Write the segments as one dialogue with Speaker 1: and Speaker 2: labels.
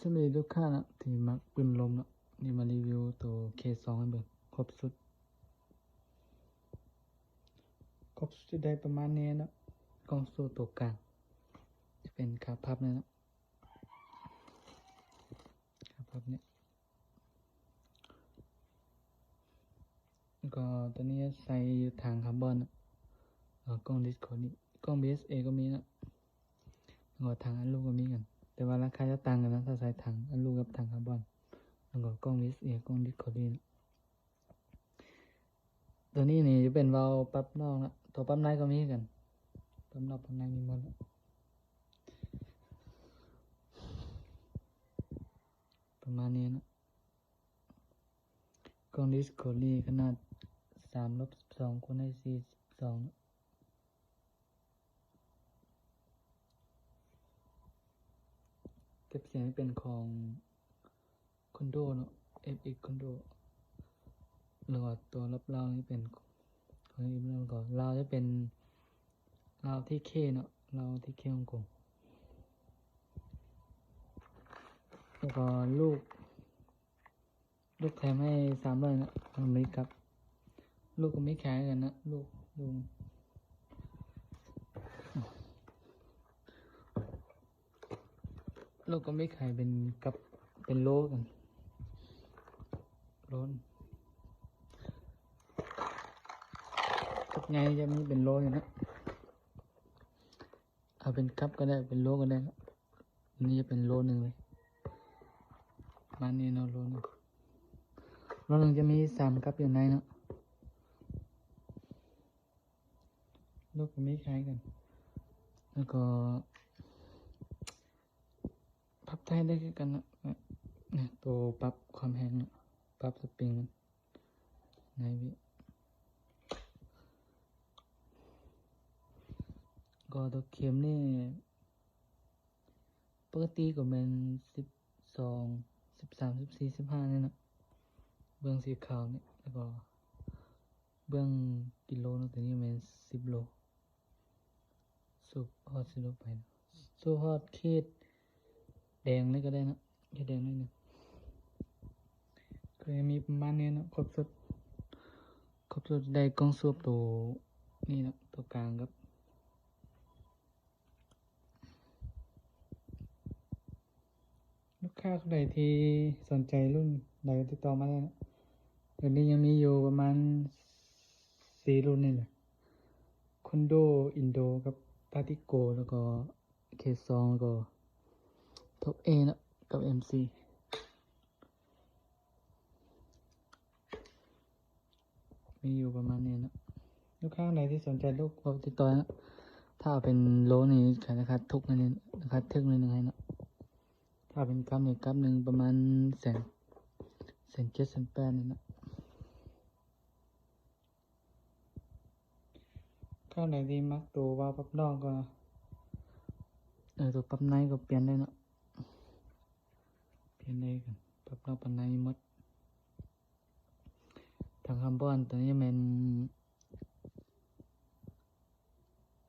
Speaker 1: สวัสดีทุกท่านนะที่มักปืนลมนะนี่มารีวิวตัวเคสองให้เบิ่งครบสุดจะได้ประมาณนี้นะกล้องสู้ตัวกลางจะเป็นขาพับเนี่ยนะขาพับเนี่ยก็ตัวนี้ใส่ถังคาร์บอนนะกล้องดิสโคนี่กล้อง BSA ก็มีนะแล้วก็ถังอันลูกก็มีกันแต่ว่าราคาจะต่างกันนะถ้าใส่ถังอันลูกกับถังคาร์บอนแล้วก็กล้อง BSA กล้องดิสโคนี่นะตัวนี้นี่จะเป็นวาล์วปั๊บนอกนะตัวปั๊บในก็มีกันปั๊บนอกปั๊บในมีหมดประมาณนี้นะกล้องดิสโคนี่ขนาด3/12 คูณ42เก็บเสียงเป็นของคอนโดเนาะ FX คอนโดแล้วก็ตัวรับราวนี่เป็นของอีกเรื่องก่อนราวจะเป็นราวที่เคเนาะราวที่เคฮ่องกงแล้วก็ลูกแถมให้300นะอเมริกับลูกก็ไม่ขายกันนะลูกก็ไม่ขายเป็นกับเป็นโลกันโลนกับไงจะมีเป็นโลอยู่นะเอาเป็นคัพก็ได้เป็นโลก็ได้นะนี่จะเป็นโลหนึ่งเลยมานี่เนาะโลหนึ่งจะมี3 คัพอยู่ในเนาะลูกก็ไม่คล้ายกันแล้วก็พับไทยได้คือกันนะเนี่ยตัวปรับความแห้งนะปรับสปริงมันในวิก็ตัวเข็มนี่ปกติก็เป็น12 13 14 15นี่นะเบื้องสีขาวนี่แล้วก็เบื้องกิโลนะตัวนี้เป็น10 โลสูบฮอต10 โลไปนะสูบฮอตเขตแดงนี่ก็ได้นะแค่แดงนิดนึงก็มีประมาณนี้นะครบสุดได้กล้องสูบตัวนี่นะตัวกลางครับลูกค้าคนใดที่สนใจรุ่นใดติดต่อมาได้นะเดี๋ยวนี้ยังมีอยู่ประมาณ4 รุ่นนี่แหละคอนโดอินโดกับปาติโกแล้วก็เคสองแล้วก็ท็อปเอนะกับ MC มีอยู่ประมาณนี้นะลูกค้าไหนที่สนใจลูกเราติดต่อนะถ้าเป็นโลนี่ขายราคาทุกนั่นเองราคาทึกเลยนึงให้นะถ้าเป็นกัมเนี่ยกัมหนึ่งประมาณ107 108นี่นะข้าวไหนที่มักตัวว่าปั๊บนอกก็ตัวปั๊บในก็เปลี่ยนได้นะเปลี่ยนได้กันปั๊บนอกปั๊บในหมดทางคาร์บอนตัวนี้มัน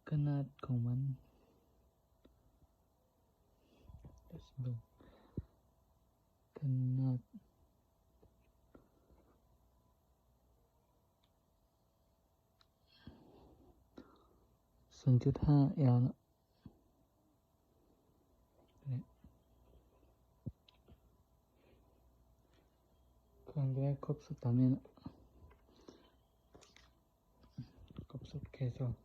Speaker 1: ขนาดของมันขนาด0.5 L นะเครื่องแรกครบสุดตามนี้นะครบสุดแค่2